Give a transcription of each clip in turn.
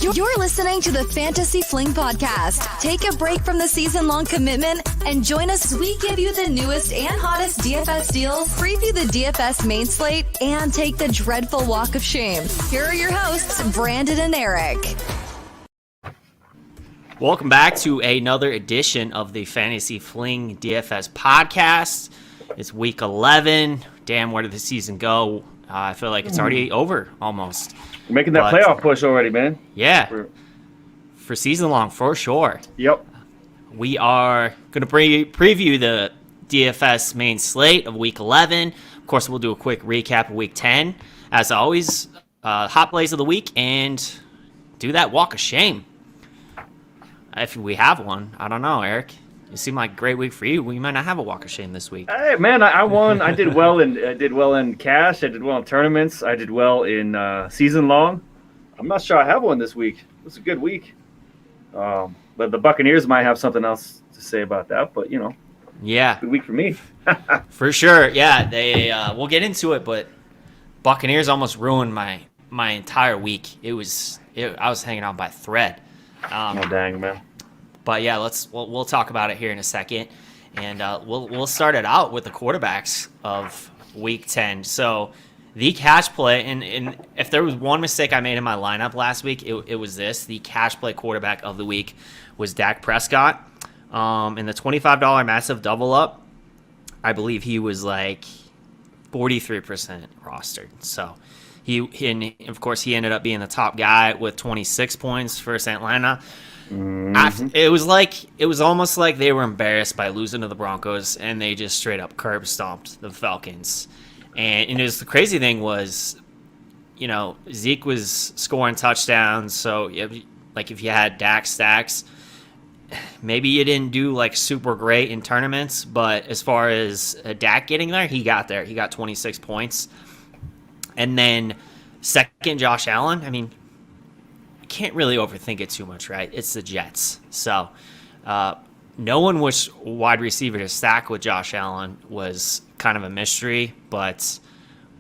You're listening to the Fantasy Fling Podcast. Take a break from the season-long commitment and join us as we give you the newest and hottest DFS deals, preview the DFS main slate, and take the dreadful walk of shame. Here are your hosts, Brandon and Eric. Welcome back to another edition of the Fantasy Fling DFS Podcast. It's week 11. Damn, where did the season go? I feel like it's already over almost. We're making that playoff push already, man. Yeah, for season long, for sure. Yep. We are going to preview the DFS main slate of week 11. Of course, we'll do a quick recap of week 10. As always, hot plays of the week and do that walk of shame. If we have one, I don't know, Eric. It seemed like a great week for you. We might not have a walk of shame this week. Hey, man, I won. I did well in cash. I did well in tournaments. I did well in season long. I'm not sure I have one this week. It was a good week. But the Buccaneers might have something else to say about that. But yeah, good week for me. For sure. Yeah, they. We'll get into it, but Buccaneers almost ruined my entire week. I was hanging on by a thread. Oh dang, man. But yeah, we'll talk about it here in a second, and we'll start it out with the quarterbacks of Week 10. So the cash play, and if there was one mistake I made in my lineup last week, it was this: the cash play quarterback of the week was Dak Prescott. In the $25 massive double up, I believe he was like 43% rostered. So and of course he ended up being the top guy with 26 points for Atlanta. It was almost like they were embarrassed by losing to the Broncos, and they just straight up curb stomped the Falcons. And it was, the crazy thing was, Zeke was scoring touchdowns. So like if you had Dak stacks, maybe you didn't do like super great in tournaments, but as far as Dak getting there, he got there. He got 26 points. And then second, Josh Allen. I mean, can't really overthink it too much, right? It's the Jets. So no one which wide receiver to stack with Josh Allen was kind of a mystery. But,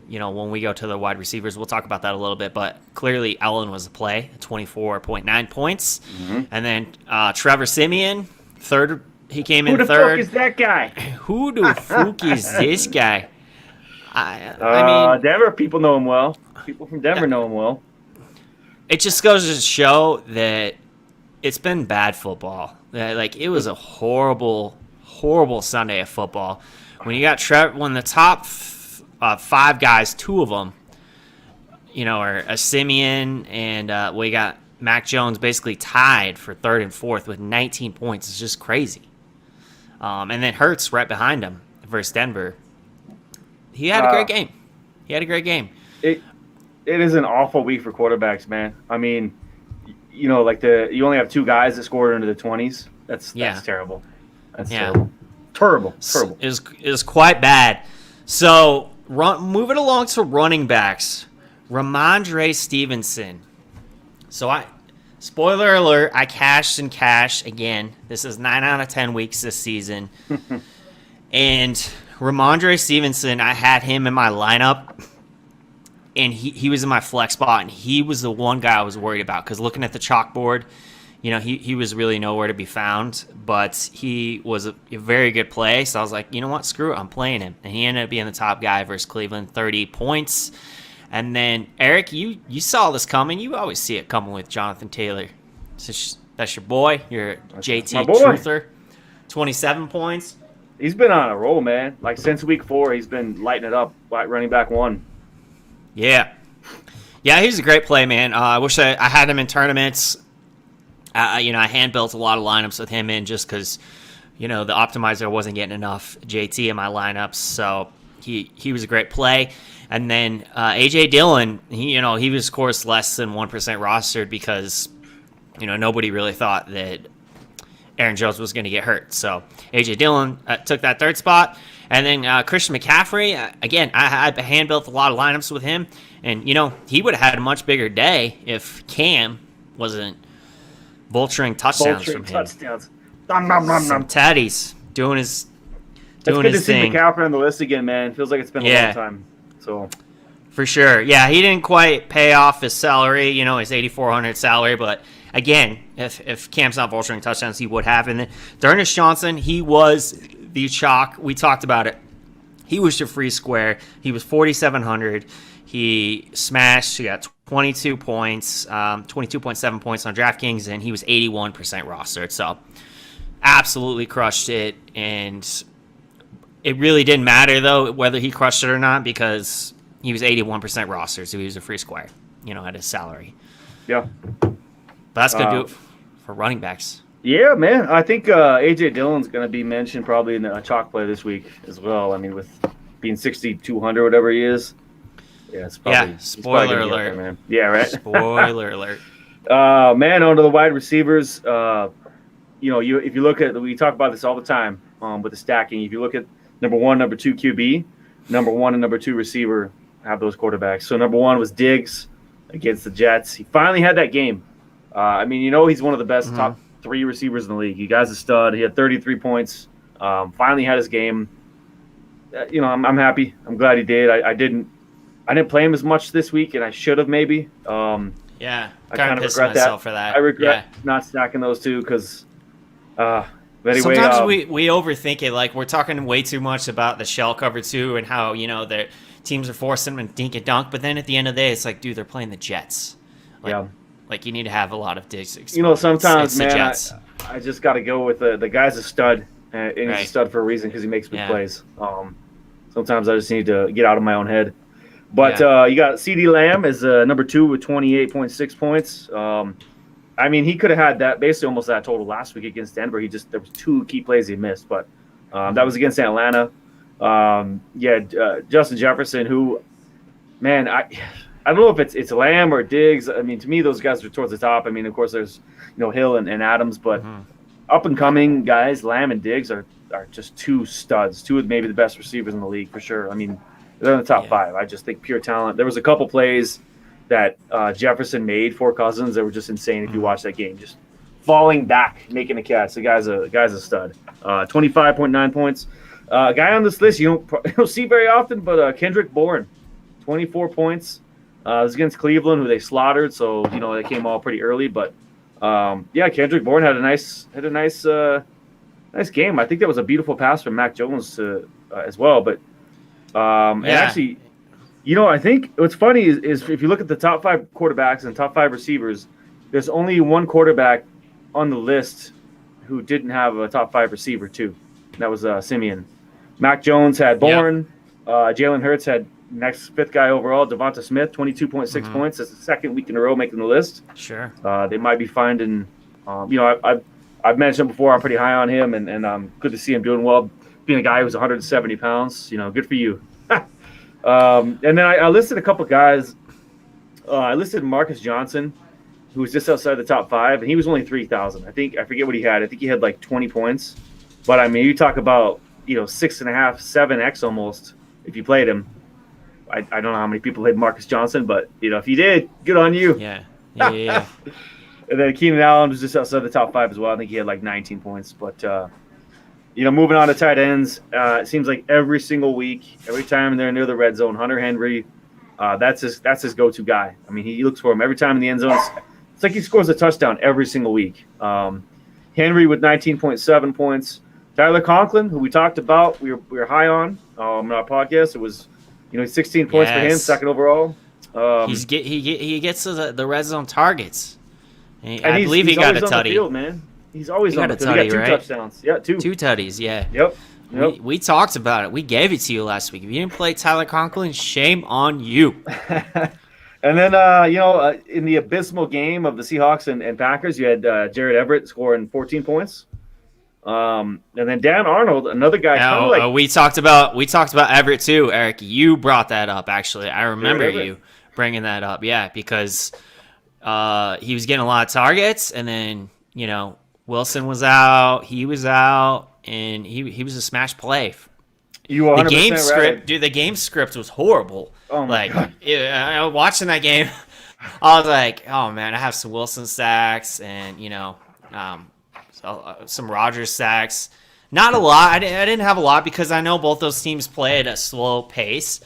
when we go to the wide receivers, we'll talk about that a little bit. But clearly Allen was the play, 24.9 points. Mm-hmm. And then Trevor Siemian, third. He came in third. Who the fuck is that guy? Who the fuck is this guy? I mean, Denver people know him well. People from Denver know him well. It just goes to show that it's been bad football. Like, it was a horrible, horrible Sunday of football. When you got when the top five guys, two of them, are a Simeon and we got Mac Jones basically tied for third and fourth with 19 points. It's just crazy. And then Hurts right behind him versus Denver. He had a great game. It is an awful week for quarterbacks, man. I mean, you only have two guys that scored into the 20s. That's terrible. That's terrible. It was quite bad. So moving along to running backs, Ramondre Stevenson. So spoiler alert, I cashed in cash again. This is 9 out of 10 weeks this season, and Ramondre Stevenson, I had him in my lineup. And he was in my flex spot, and he was the one guy I was worried about because looking at the chalkboard, he was really nowhere to be found. But he was a very good play, so I was like, you know what, screw it, I'm playing him. And he ended up being the top guy versus Cleveland, 30 points. And then, Eric, you saw this coming. You always see it coming with Jonathan Taylor. That's your boy, your JT Truther, 27 points. He's been on a roll, man. Like, since week 4, he's been lighting it up, like running back one. Yeah, he's a great play, man. I wish I had him in tournaments. I hand-built a lot of lineups with him in just because, the optimizer wasn't getting enough JT in my lineups. So he was a great play. And then A.J. Dillon, he was, of course, less than 1% rostered because, nobody really thought that Aaron Jones was going to get hurt. So A.J. Dillon took that third spot. And then Christian McCaffrey, again, I hand-built a lot of lineups with him. And, he would have had a much bigger day if Cam wasn't vulturing touchdowns from him. Some Taddy's doing his thing. It's good to see McCaffrey on the list again, man. Feels like it's been a long time. So For sure. Yeah, he didn't quite pay off his salary, his $8,400 salary. But again, if Cam's not vulturing touchdowns, he would have. And then D'Ernest Johnson, he was the chalk. We talked about it. He was your free square. He was 4,700. He smashed. He got 22 points, 22.7 points on DraftKings, and he was 81% rostered. So absolutely crushed it. And it really didn't matter, though, whether he crushed it or not, because he was 81% rostered, so he was a free square, at his salary. Yeah. But that's going to do it for running backs. Yeah, man. I think A.J. Dillon's going to be mentioned probably in a chalk play this week as well. I mean, with being 6,200, whatever he is. Yeah, it's probably, spoiler alert. There, man. Yeah, right? Spoiler alert. Man, onto the wide receivers. If you look at, we talk about this all the time with the stacking. If you look at number 1, number 2 QB, number 1 and number 2 receiver have those quarterbacks. So number 1 was Diggs against the Jets. He finally had that game. He's one of the best top 3 receivers in the league. He guy's a stud. He had 33 points. Finally had his game. I'm happy. I'm glad he did. I didn't play him as much this week, and I should have maybe. I kind of regret myself for that. I regret not stacking those two because. Anyway, sometimes we overthink it. Like, we're talking way too much about the shell cover too, and how the teams are forcing them to dink and dunk. But then at the end of the day, it's like, dude, they're playing the Jets. Like you need to have a lot of Diggs experience. Sometimes, man, I just got to go with the guy's a stud, and he's a stud for a reason because he makes big plays. Sometimes I just need to get out of my own head. But you got CeeDee Lamb as number 2 with 28.6 points. He could have had that basically almost that total last week against Denver. There was 2 key plays he missed, but that was against Atlanta. Justin Jefferson, who, man, I don't know if it's Lamb or Diggs. I mean, to me, those guys are towards the top. I mean, of course, there's Hill and Adams, but up and coming guys, Lamb and Diggs are just 2 studs, 2 of maybe the best receivers in the league for sure. I mean, they're in the top 5. I just think pure talent. There was a couple plays that Jefferson made for Cousins that were just insane. If you watch that game, just falling back, making a catch. The guy's a stud. 25.9 points. A guy on this list you don't see very often, but Kendrick Bourne, 24 points. It was against Cleveland, who they slaughtered, so they came all pretty early. But Kendrick Bourne had a nice game. I think that was a beautiful pass from Mac Jones as well. But and actually, I think what's funny is if you look at the top 5 quarterbacks and top 5 receivers, there's only one quarterback on the list who didn't have a top 5 receiver too. And that was Simeon. Mac Jones had Bourne. Jalen Hurts had next 5th guy overall, Devonta Smith, 22.6 points. That's the 2nd week in a row making the list. Sure. They might be finding, I've mentioned before, I'm pretty high on him, and good to see him doing well. Being a guy who's 170 pounds, good for you. And then I listed a couple guys. I listed Marcus Johnson, who was just outside the top 5, and he was only 3,000. I forget what he had. I think he had like 20 points. But I mean, you talk about 6.5, 7x almost if you played him. I don't know how many people played Marcus Johnson, but if you did, good on you. Yeah. And then Keenan Allen was just outside the top 5 as well. I think he had like 19 points. But moving on to tight ends, it seems like every single week, every time they're near the red zone, Hunter Henry, that's his go-to guy. I mean, he looks for him every time in the end zone. It's like he scores a touchdown every single week. Henry with 19.7 points. Tyler Conklin, who we talked about, we were high on our podcast. It was 16 points for him, 2nd overall. He gets to the red zone targets. I believe he got a tutty. Field, man. He's always on the field. He got 2 touchdowns. Yeah, 2. 2 tutties, yeah. Yep. We talked about it. We gave it to you last week. If you didn't play Tyler Conklin, shame on you. And then, in the abysmal game of the Seahawks and Packers, you had Jared Everett scoring 14 points. And then Dan Arnold, another guy. We talked about Everett too, Eric. You brought that up, actually. I remember you bringing that up. Yeah, because he was getting a lot of targets, and then Wilson was out, he was out, and he was a smash play. You 100% the game script, right. dude. The game script was horrible. Oh my God. I was watching that game. I was like, oh man, I have some Wilson sacks and some Rodgers sacks. Not a lot. I didn't have a lot because I know both those teams play at a slow pace.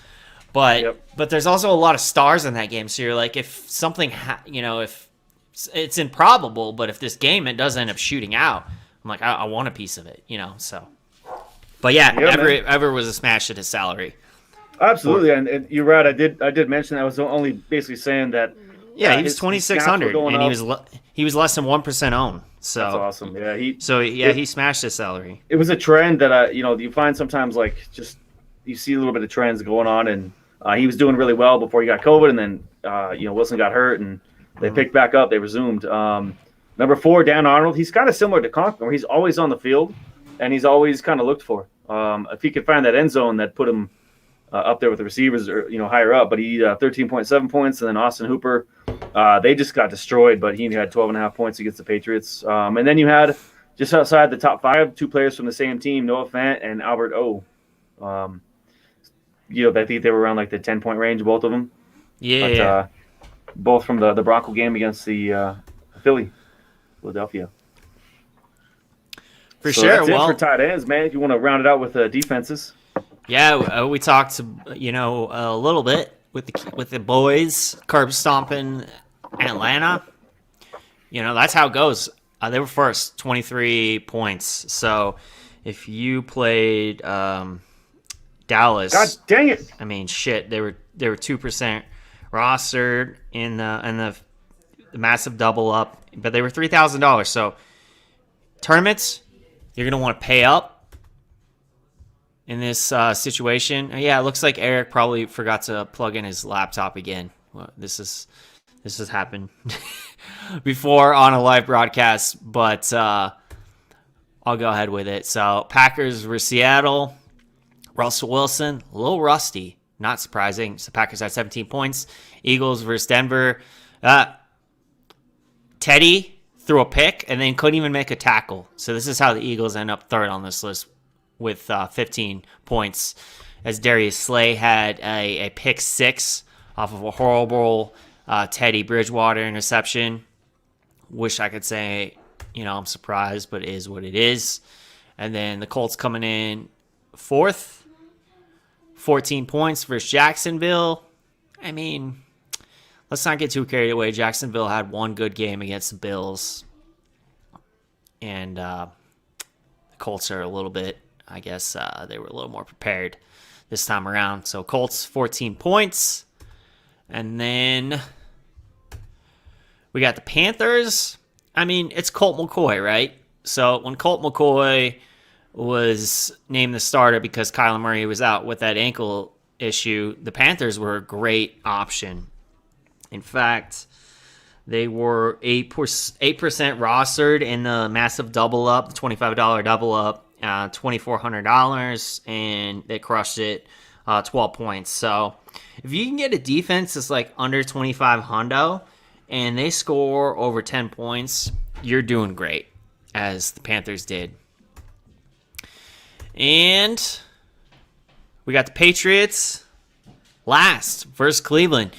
But there's also a lot of stars in that game. So you're like, if something, if it's improbable, but if this game it does end up shooting out, I'm like, I want a piece of it, so. But yeah, Ever was a smash at his salary. Absolutely, and you're right. I did mention that. I was only basically saying that. Yeah, he was 2,600, and he was less than 1% owned. So that's awesome. Yeah, he smashed his salary. It was a trend that you find sometimes like just you see a little bit of trends going on, and he was doing really well before he got COVID, and then Wilson got hurt, and they picked back up. They resumed. Number 4, Dan Arnold. He's kind of similar to Conklin, where he's always on the field, and he's always kind of looked for. If he could find that end zone that put him up there with the receivers or higher up, but he 13.7 points, and then Austin Hooper, they just got destroyed, but he had 12.5 points against the Patriots. And then you had just outside the top 5, 2 players from the same team, Noah Fant and Albert O. I think they were around like the 10-point range, both of them. Yeah. But, both from the Bronco game against the Philadelphia. For sure. That's it for tight ends, man. If you want to round it out with defenses. Yeah, we talked, a little bit with the boys, curb stomping Atlanta. That's how it goes. They were first, 23 points. So if you played Dallas, God dang it! I mean, shit, they were 2% rostered in the massive double up, but they were $3,000. So tournaments, you're gonna want to pay up in this situation. Yeah, it looks like Eric probably forgot to plug in his laptop again. Well, this has happened before on a live broadcast, but I'll go ahead with it. So Packers versus Seattle. Russell Wilson, a little rusty, not surprising. So Packers had 17 points. Eagles versus Denver. Teddy threw a pick and then couldn't even make a tackle. So this is how the Eagles end up third on this list with 15 points, as Darius Slay had a pick 6 off of a horrible Teddy Bridgewater interception. Wish I could say, I'm surprised, but it is what it is. And then the Colts coming in 4th, 14 points versus Jacksonville. I mean, let's not get too carried away. Jacksonville had one good game against the Bills. And the Colts are a little bit, I guess they were a little more prepared this time around. So Colts, 14 points. And then we got the Panthers. I mean, it's Colt McCoy, right? So when Colt McCoy was named the starter because Kyler Murray was out with that ankle issue, the Panthers were a great option. In fact, they were 8% rostered in the massive double up, the $25 double up, $2,400, and they crushed it, 12 points. So if you can get a defense that's like under 25 hundo and they score over 10 points, you're doing great, as the Panthers did. And we got the Patriots last versus Cleveland.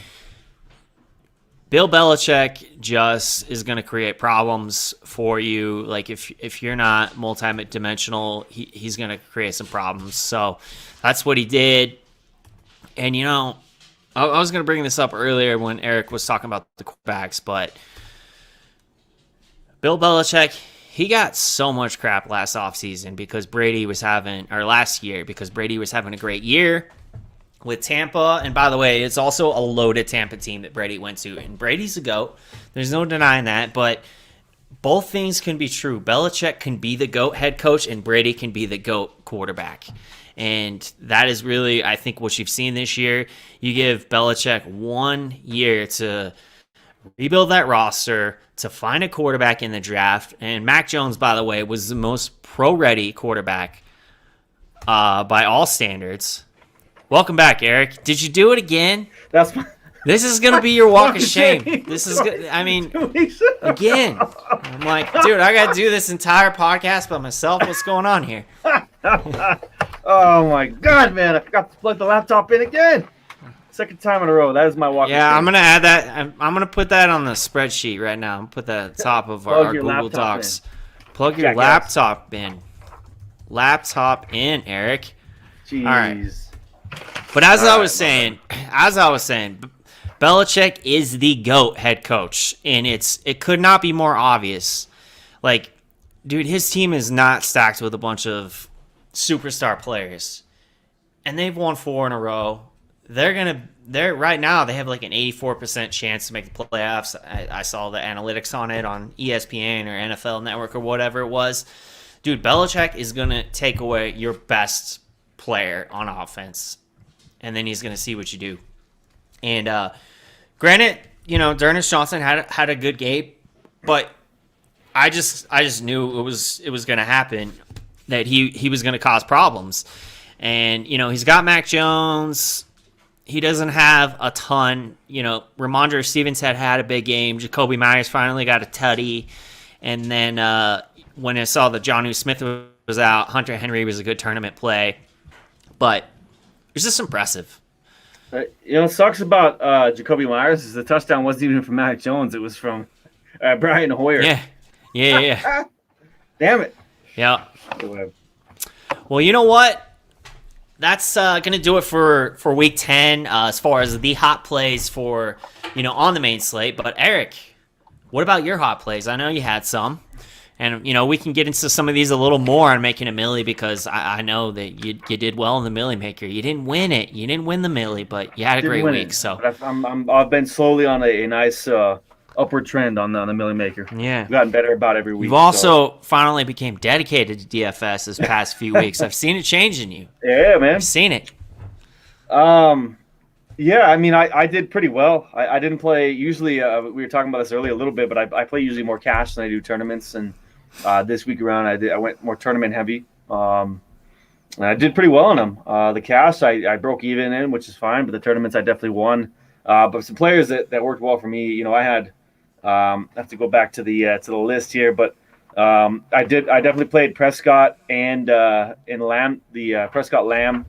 Bill Belichick just is going to create problems for you. Like if you're not multi-dimensional, he's going to create some problems. So that's what he did. And I was going to bring this up earlier when Eric was talking about the quarterbacks, but Bill Belichick, he got so much crap last offseason because last year because Brady was having a great year with Tampa. And by the way, it's also a loaded Tampa team that Brady went to. And Brady's a GOAT. There's no denying that. But both things can be true. Belichick can be the GOAT head coach and Brady can be the GOAT quarterback. And that is really, I think, what you've seen this year. You give Belichick 1 year to rebuild that roster, to find a quarterback in the draft. And Mac Jones, by the way, was the most pro-ready quarterback by all standards. Welcome back, Eric. Did you do it again? This is going to be your walk of shame. This is good. I mean, again. I'm like, dude, I got to do this entire podcast by myself. What's going on here? Oh, my God, man. I forgot to plug the laptop in again. Second time in a row. That is my walk of shame. Yeah, I'm going to add that. I'm going to put that on the spreadsheet right now. I'm going to put that at the top of our Google Docs. Plug your laptop in. Laptop in, Eric. Jeez. All right. But as I was saying, Belichick is the GOAT head coach, and it could not be more obvious. Like, dude, his team is not stacked with a bunch of superstar players, and they've won 4 in a row. They're right now they have like an 84% chance to make the playoffs. I saw the analytics on it on ESPN or NFL Network or whatever it was. Dude, Belichick is gonna take away your best player on offense, and then he's gonna see what you do. And granted, Dearness Johnson had a good game, but I just knew it was gonna happen, that he was gonna cause problems. And he's got Mac Jones. He doesn't have a ton. Ramondre Stevens had a big game. Jacoby Myers finally got a tutty. And then when I saw that Jonnu Smith was out, Hunter Henry was a good tournament play. But it's just impressive. What sucks about Jacoby Myers is the touchdown wasn't even from Mac Jones. It was from Brian Hoyer. Yeah. Damn it. Yeah. Well, you know what? That's going to do it for Week 10 as far as the hot plays for, on the main slate. But, Eric, what about your hot plays? I know you had some. And, we can get into some of these a little more on making a millie, because I know that you did well in the millie maker. You didn't win it. You didn't win the millie, but you had a great week. So I've been slowly on a nice upward trend on the millie maker. Yeah. I've gotten better about every week. You've also finally became dedicated to DFS this past few weeks. I've seen it change in you. Yeah, man. I've seen it. Yeah, I mean, I did pretty well. I didn't play, usually, we were talking about this earlier a little bit, but I play usually more cash than I do tournaments. And this week around, I went more tournament heavy. And I did pretty well in them. The cash, I broke even in, which is fine, but the tournaments I definitely won. But some players that worked well for me, I had, I have to go back to the list here, but I definitely played Prescott and Lamb, the Prescott Lamb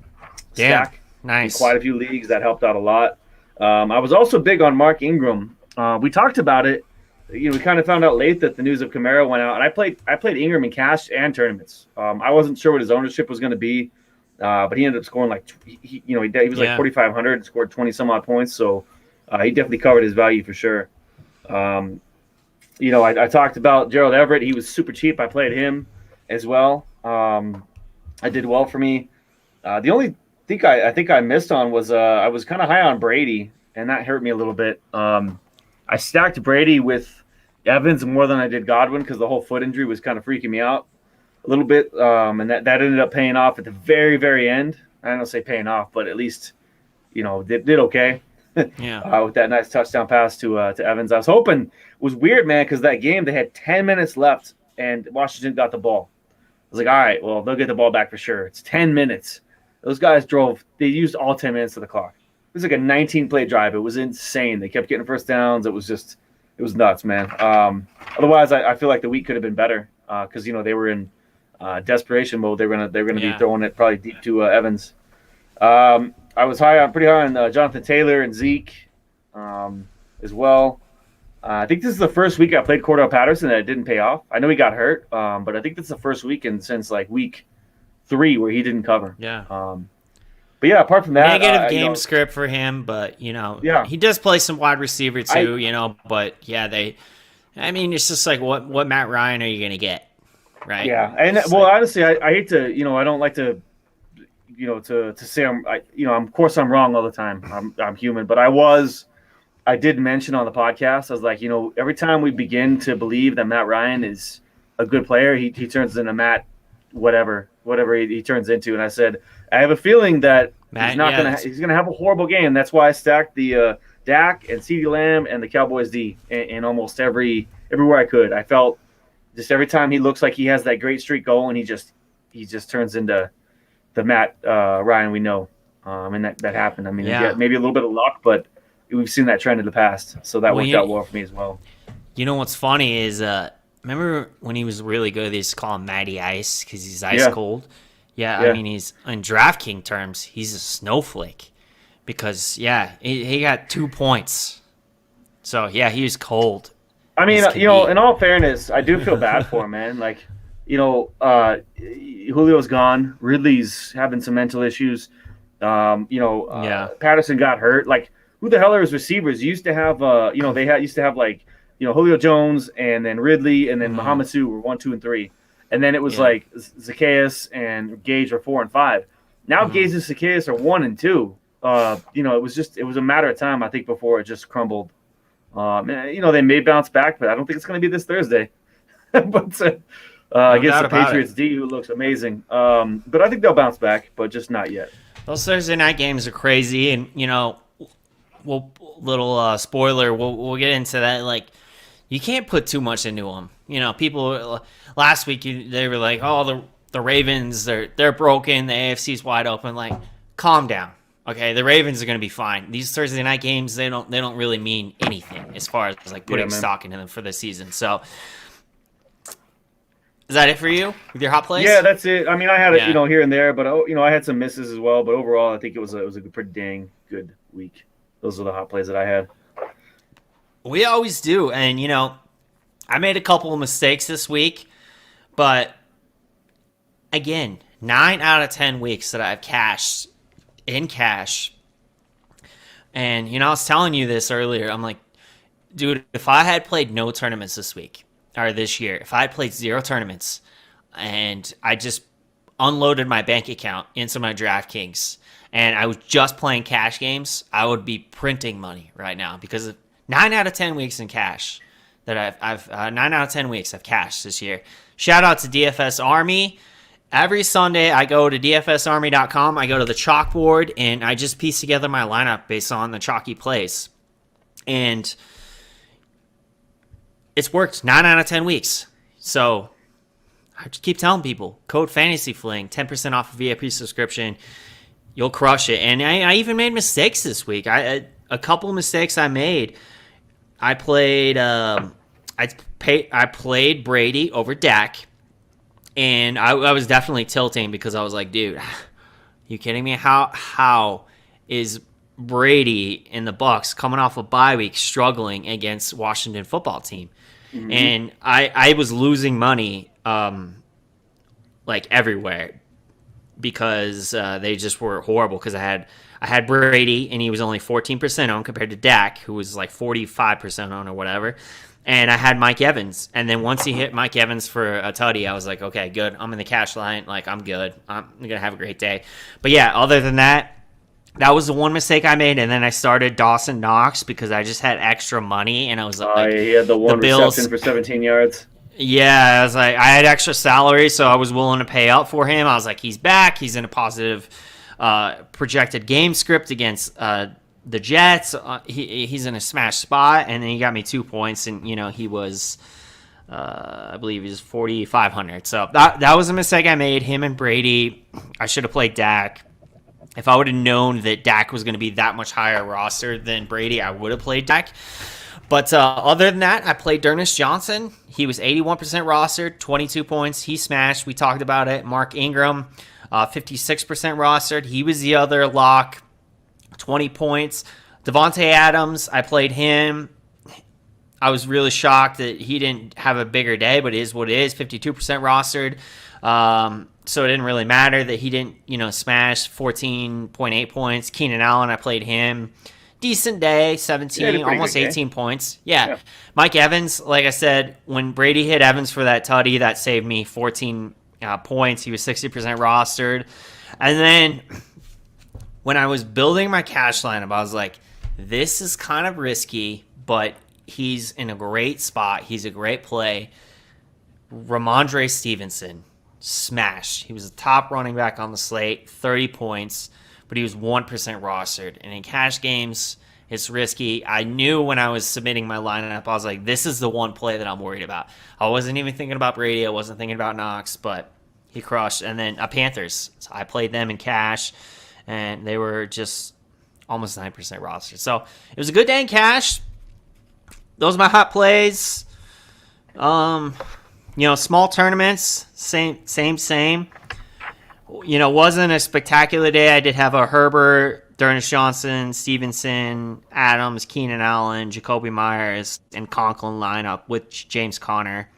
stack. Nice. In quite a few leagues. That helped out a lot. I was also big on Mark Ingram. We talked about it. We kind of found out late that the news of Kamara went out, and I played Ingram in cash and tournaments. I wasn't sure what his ownership was going to be, but he ended up scoring he was like 4,500, scored 20 some odd points, so he definitely covered his value for sure. I talked about Gerald Everett. He was super cheap. I played him as well. I did well for me. The only I think I missed on was I was kind of high on Brady, and that hurt me a little bit. I stacked Brady with Evans more than I did Godwin because the whole foot injury was kind of freaking me out a little bit, and that ended up paying off at the very, very end. I don't say paying off, but at least did okay. Yeah. With that nice touchdown pass to Evans. I was hoping, it was weird, man, because that game they had 10 minutes left and Washington got the ball. I was like, all right, well, they'll get the ball back for sure. It's 10 minutes. Those guys they used all 10 minutes of the clock. It was like a 19-play drive. It was insane. They kept getting first downs. It was nuts, man. Otherwise, I feel like the week could have been better because, they were in desperation mode. They're gonna be throwing it probably deep to Evans. I was pretty high on Jonathan Taylor and Zeke as well. I think this is the first week I played Cordell Patterson that it didn't pay off. I know he got hurt, but I think this is the first weekend since like week 3 where he didn't cover. Yeah. But yeah, apart from that, negative game script for him, but he does play some wide receiver too, But yeah, it's just like what Matt Ryan are you gonna get, right? Yeah, and honestly, I hate to, I don't like to, to say of course I'm wrong all the time. I'm human, but I did mention on the podcast, I was like, every time we begin to believe that Matt Ryan is a good player, he turns into Matt whatever he turns into. And I said, I have a feeling that he's gonna have a horrible game. That's why I stacked the Dak and CeeDee Lamb and the Cowboys D in almost everywhere I could. I felt just every time he looks like he has that great streak going, he just turns into the Matt Ryan we know. And that happened. I mean, maybe a little bit of luck, but we've seen that trend in the past. So that worked out well for me as well. What's funny is remember when he was really good, they used to call him Matty Ice because he's ice cold. Yeah, I mean, he's in DraftKings terms, he's a snowflake because he got 2 points. So he was cold. I mean, in all fairness, I do feel bad for him, man. Like, Julio's gone. Ridley's having some mental issues. Patterson got hurt. Like, who the hell are his receivers? You used to have, used to have like, Julio Jones and then Ridley and then Muhammad Sue were 1, 2, and 3, and then it was like Zacchaeus and Gage were 4 and 5. Now Gage and Zacchaeus are 1 and 2. It was a matter of time, I think, before it just crumbled. They may bounce back, but I don't think it's going to be this Thursday. But against the Patriots D, who looks amazing. But I think they'll bounce back, but just not yet. Those Thursday night games are crazy, and spoiler. We'll get into that. Like, you can't put too much into them. People last week they were like, "Oh, the Ravens, they're broken. The AFC's wide open." Like, calm down. Okay, the Ravens are going to be fine. These Thursday night games, they don't really mean anything as far as like putting stock into them for the season. So, is that it for you with your hot plays? Yeah, that's it. I mean, I had it, here and there, but I had some misses as well. But overall, I think it was a pretty dang good week. Those are the hot plays that I had. We always do, and I made a couple of mistakes this week, but again, 9 out of 10 weeks that I've cashed in cash. And, I was telling you this earlier. I'm like, dude, if I had played no tournaments this week or this year, if I had played 0 tournaments and I just unloaded my bank account into my DraftKings and I was just playing cash games, I would be printing money right now because of 9 out of 10 weeks in cash that I've 9 out of 10 weeks I've cashed this year. Shout out to DFS Army. Every Sunday, I go to dfsarmy.com, I go to the chalkboard, and I just piece together my lineup based on the chalky plays. And it's worked 9 out of 10 weeks. So I just keep telling people, code FANTASYFLING, 10% off a VIP subscription. You'll crush it. And I even made mistakes this week. A couple of mistakes I made. I played Brady over Dak. And I was definitely tilting because I was like, dude, you kidding me? How is Brady in the Bucs coming off a bye week struggling against Washington football team? Mm-hmm. And I was losing money like everywhere because they just were horrible because I had Brady and he was only 14% owned compared to Dak, who was like 45% owned or whatever. And I had Mike Evans. And then once he hit Mike Evans for a tutty, I was like, okay, good. I'm in the cash line. Like, I'm good. I'm going to have a great day. But yeah, other than that, that was the one mistake I made. And then I started Dawson Knox because I just had extra money. And I was like, he had the one reception for 17 yards. Yeah, I was like, I had extra salary, so I was willing to pay up for him. I was like, he's back. He's in a positive projected game script against the Jets. He's in a smash spot, and then he got me 2 points, and he was, I believe he was 4,500. So that was a mistake I made. Him and Brady. I should have played Dak. If I would have known that Dak was going to be that much higher roster than Brady, I would have played Dak. But other than that, I played D'Ernest Johnson. He was 81% rostered, 22 points. He smashed. We talked about it. Mark Ingram, 56% rostered. He was the other lock. 20 points. Devontae Adams, I played him. I was really shocked that he didn't have a bigger day, but it is what it is. 52% rostered. So it didn't really matter that he didn't, smash 14.8 points. Keenan Allen, I played him. Decent day, 17, almost 18 points. Yeah. Mike Evans, like I said, when Brady hit Evans for that tutty, that saved me 14 points. He was 60% rostered. And then when I was building my cash lineup, I was like, this is kind of risky, but he's in a great spot. He's a great play. Ramondre Stevenson smashed. He was the top running back on the slate, 30 points, but he was 1% rostered. And in cash games, it's risky. I knew when I was submitting my lineup, I was like, this is the one play that I'm worried about. I wasn't even thinking about Brady. I wasn't thinking about Knox, but he crushed. And then Panthers. So I played them in cash, and they were just almost 9% rostered. So it was a good day in cash. Those are my hot plays. Small tournaments, same. Wasn't a spectacular day. I did have a Herbert, D'Ernest Johnson, Stevenson, Adams, Keenan Allen, Jacoby Myers, and Conklin lineup with James Conner.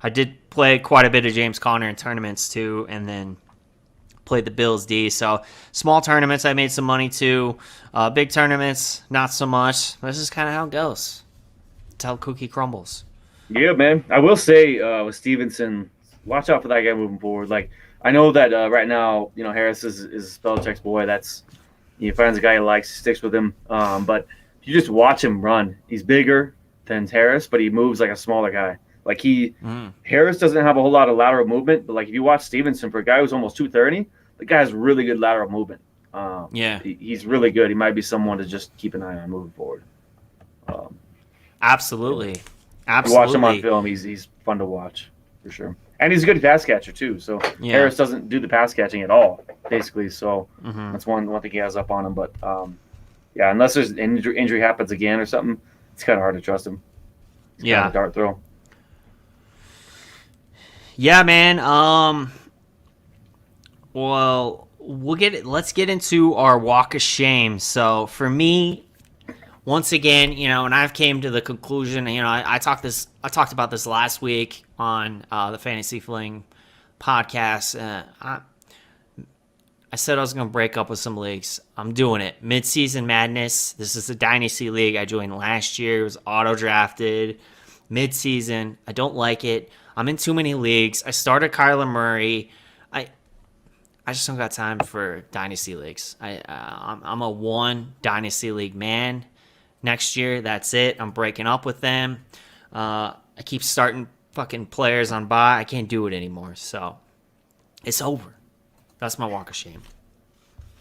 I did play quite a bit of James Conner in tournaments too, and then played the Bills D. So small tournaments, I made some money too. Big tournaments, not so much. This is kind of how it goes. It's how cookie crumbles. Yeah, man. I will say with Stevenson, watch out for that guy moving forward. Like, I know that right now, Harris is Belichick's boy. That's he finds a guy he likes, sticks with him. But if you just watch him run, he's bigger than Harris, but he moves like a smaller guy. Like Harris doesn't have a whole lot of lateral movement, but like if you watch Stevenson, for a guy who's almost 230, the guy has really good lateral movement. He's really good. He might be someone to just keep an eye on moving forward. Absolutely. You watch him on film, he's fun to watch for sure. And he's a good pass catcher too. So Harris doesn't do the pass catching at all, basically. So that's one thing he has up on him. But unless there's an injury happens again or something, it's kind of hard to trust him. It's kind of a dart throw. Yeah, man. Well, let's get into our walk of shame. So for me, once again, and I've came to the conclusion, I talked about this last week on the Fantasy Fling podcast. I said I was going to break up with some leagues. I'm doing it. Mid-season madness. This is a dynasty league I joined last year. It was auto-drafted. Mid-season. I don't like it. I'm in too many leagues. I started Kyler Murray. I just don't got time for dynasty leagues. I'm a one dynasty league man. Next year, that's it. I'm breaking up with them. I keep starting fucking players on bye. I can't do it anymore. So it's over. That's my walk of shame.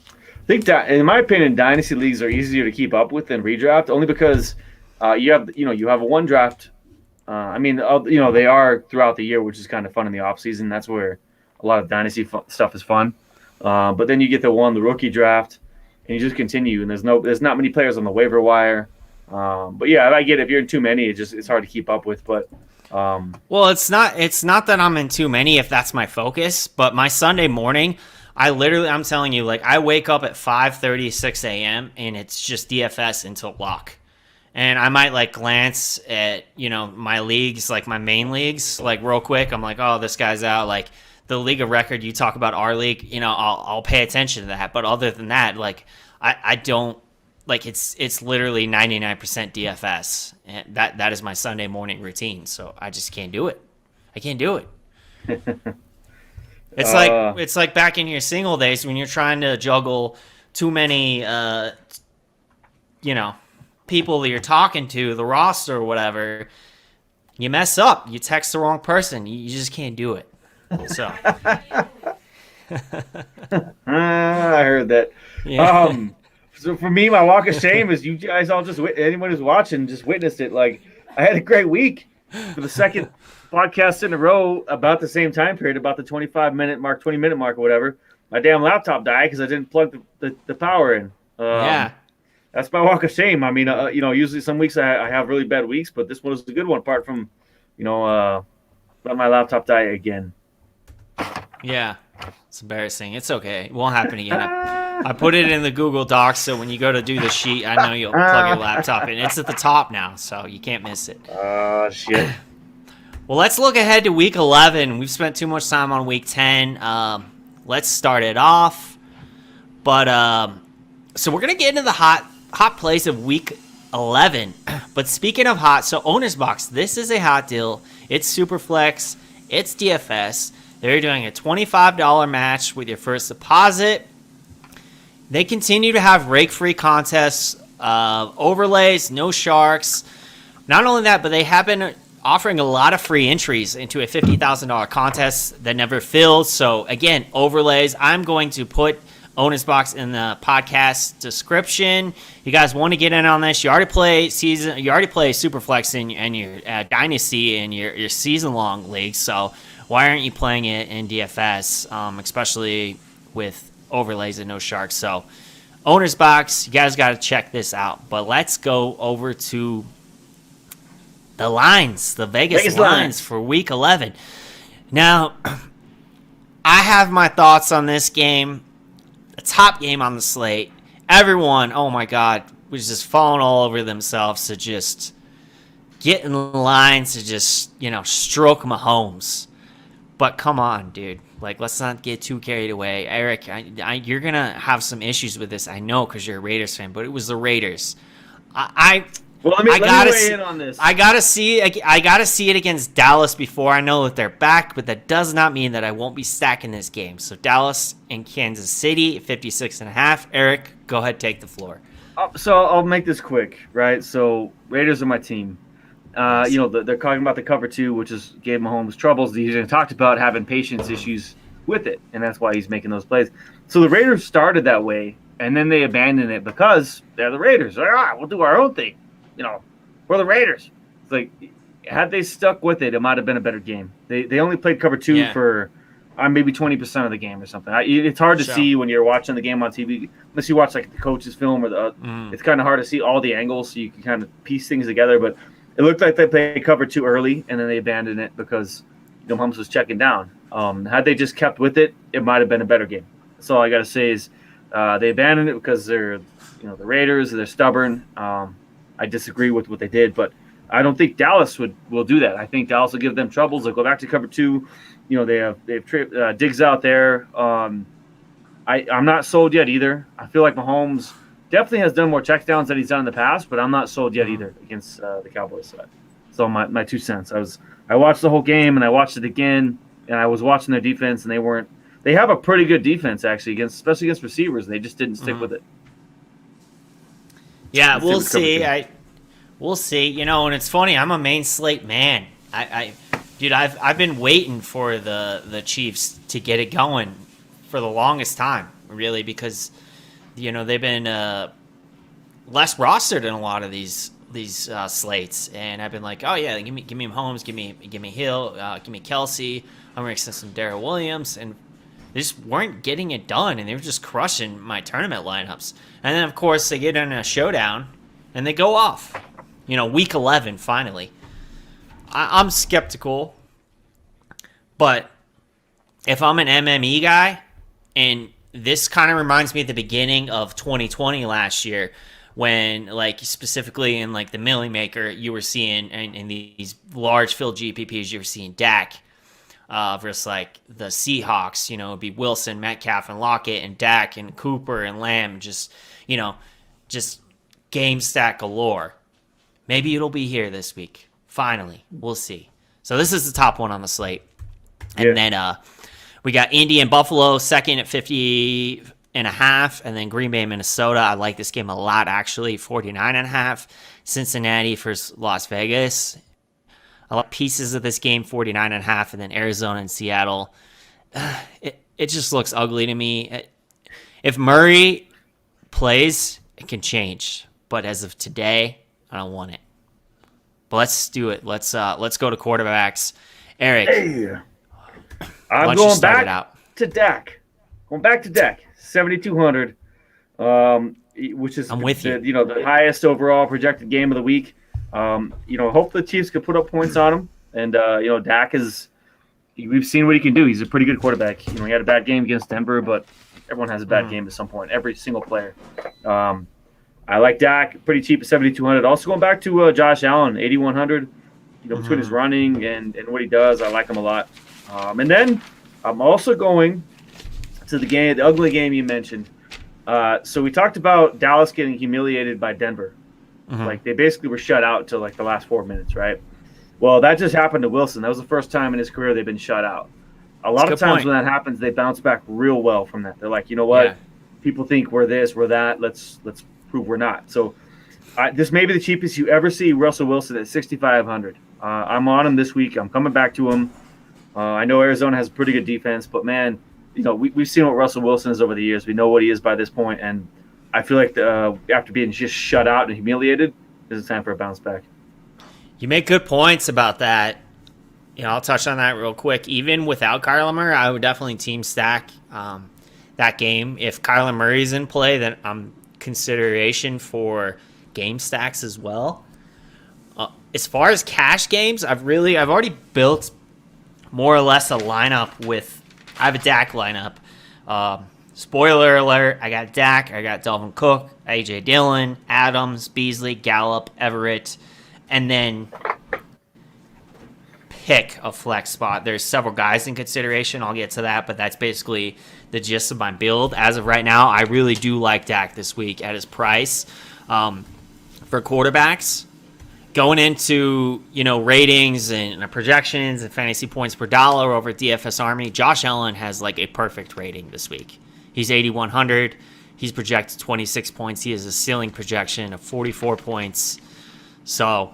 I think that, in my opinion, dynasty leagues are easier to keep up with than redraft, only because you have a one draft. They are throughout the year, which is kind of fun in the off season. That's where a lot of dynasty stuff is fun. But then you get the rookie draft, and you just continue. And there's not many players on the waiver wire. But yeah, I get it. If you're in too many, it's hard to keep up with. But well, it's not that I'm in too many if that's my focus. But my Sunday morning, I'm telling you, like I wake up at 5:30, 6 a.m. and it's just DFS until lock. And I might like glance at, my leagues, like my main leagues, like real quick. I'm like, oh, this guy's out. Like the league of record, you talk about our league, I'll pay attention to that. But other than that, like I don't, like it's literally 99% DFS. And that is my Sunday morning routine. So I just can't do it. I can't do it. It's like back in your single days when you're trying to juggle too many, people that you're talking to, the roster or whatever. You mess up. You text the wrong person. You just can't do it. So I heard that. Yeah. So for me, my walk of shame is you guys all anyone who's watching just witnessed it. Like I had a great week for the second podcast in a row about the same time period, about the 20-minute mark or whatever. My damn laptop died because I didn't plug the power in. That's my walk of shame. I mean, usually some weeks I have really bad weeks, but this one was a good one. Apart from, letting my laptop die again. Yeah, it's embarrassing. It's okay. It won't happen again. I put it in the Google Docs, so when you go to do the sheet, I know you'll plug your laptop in. It's at the top now, so you can't miss it. Shit. Well, let's look ahead to Week 11. We've spent too much time on Week 10. Let's start it off. But so we're gonna get into the hot plays of Week 11. But speaking of hot, so Owner's Box, this is a hot deal. It's Superflex. It's DFS. They're doing a $25 match with your first deposit. They continue to have rake-free contests, overlays, no sharks. Not only that, but they have been offering a lot of free entries into a $50,000 contest that never filled. So again, overlays. I'm going to put Owner's Box in the podcast description. You guys want to get in on this? You already play Superflex in your Dynasty and your season-long league. So why aren't you playing it in DFS, especially with overlays and no sharks? So Owner's Box, you guys got to check this out. But let's go over to the lines, the Vegas lines for Week 11. Now, I have my thoughts on this game. The top game on the slate. Everyone, oh my God, was just falling all over themselves to just get in line to just, stroke Mahomes. But come on, dude. Like, let's not get too carried away. Eric, you're going to have some issues with this. I know because you're a Raiders fan, but it was the Raiders. Let me weigh in on this. I gotta see it against Dallas before I know that they're back, but that does not mean that I won't be stacking this game. So Dallas and Kansas City, 56.5. Eric, go ahead, take the floor. So I'll make this quick, right? So Raiders are my team. They're talking about the cover 2, which is gave Mahomes troubles. He's talked about having patience issues with it, and that's why he's making those plays. So the Raiders started that way, and then they abandoned it because they're the Raiders. They're like, we'll do our own thing. We're the Raiders. It's like, had they stuck with it, it might have been a better game. They only played cover 2 for maybe 20% of the game or something. It's hard to see when you're watching the game on TV, unless you watch like the coach's film or it's kind of hard to see all the angles, so you can kind of piece things together. But it looked like they played cover 2 early, and then they abandoned it because Mahomes was checking down. Had they just kept with it, it might have been a better game. That's all I got to say is they abandoned it because they're the Raiders. They're stubborn. I disagree with what they did, but I don't think Dallas will do that. I think Dallas will give them troubles. They'll go back to cover 2. They have Diggs out there. I'm not sold yet either. I feel like Mahomes definitely has done more checkdowns than he's done in the past, but I'm not sold yet either against the Cowboys side. So my 2 cents. I watched the whole game and I watched it again, and I was watching their defense, and they have a pretty good defense actually especially against receivers. And they just didn't stick with it. Yeah, we'll see. We'll see. And it's funny. I'm a main Slate man. I've been waiting for the Chiefs to get it going for the longest time, really, because they've been less rostered in a lot of these slates, and I've been like, oh yeah, give me Mahomes, give me Hill, give me Kelsey. I'm gonna extend some Darrell Williams, and they just weren't getting it done, and they were just crushing my tournament lineups. And then, of course, they get in a showdown, and they go off. Week 11, finally. I'm skeptical, but if I'm an MME guy, and this kind of reminds me of the beginning of 2020 last year, when, like, specifically in, like, the Millie Maker, you were seeing, in these large field GPPs, you were seeing Dak versus like the Seahawks, it'd be Wilson, Metcalf, and Lockett, and Dak, and Cooper, and Lamb, just game stack galore. Maybe it'll be here this week. Finally, we'll see. So this is the top one on the slate. And then we got Indy and Buffalo second at 50.5, and then Green Bay, Minnesota. I like this game a lot, actually. 49.5. Cincinnati versus Las Vegas. I like pieces of this game, 49.5, and then Arizona and Seattle. It just looks ugly to me. If Murray plays, it can change. But as of today, I don't want it. But let's do it. Let's go to quarterbacks. Eric, I'm going back to Dak. Going back to Dak, 7,200, which is I'm with you. The highest overall projected game of the week. Hope the Chiefs could put up points on him. And, Dak we've seen what he can do. He's a pretty good quarterback. He had a bad game against Denver, but everyone has a bad game at some point, every single player. I like Dak, pretty cheap at 7,200. Also going back to Josh Allen, 8,100. Between his running and what he does, I like him a lot. And then I'm also going to the ugly game you mentioned. So we talked about Dallas getting humiliated by Denver. Like, they basically were shut out until, like, the last 4 minutes, right? Well, that just happened to Wilson. That was the first time in his career they've been shut out. A lot of times when that happens, they bounce back real well from that. They're like, you know what? Yeah. People think we're this, we're that. Let's prove we're not. So this may be the cheapest you ever see Russell Wilson at 6,500. I'm on him this week. I'm coming back to him. I know Arizona has a pretty good defense, but, man, we've seen what Russell Wilson is over the years. We know what he is by this point, and I feel like after being just shut out and humiliated, this is time for a bounce back. You make good points about that. I'll touch on that real quick. Even without Kyler Murray, I would definitely team stack that game. If Kyler Murray's in play, then I'm consideration for game stacks as well. As far as cash games, I've already built more or less a lineup with. I have a Dak lineup. Spoiler alert, I got Dak, I got Dalvin Cook, A.J. Dillon, Adams, Beasley, Gallup, Everett, and then pick a flex spot. There's several guys in consideration. I'll get to that, but that's basically the gist of my build. As of right now, I really do like Dak this week at his price. For quarterbacks, going into, ratings and projections and fantasy points per dollar over at DFS Army, Josh Allen has like a perfect rating this week. He's 8,100. He's projected 26 points. He has a ceiling projection of 44 points. So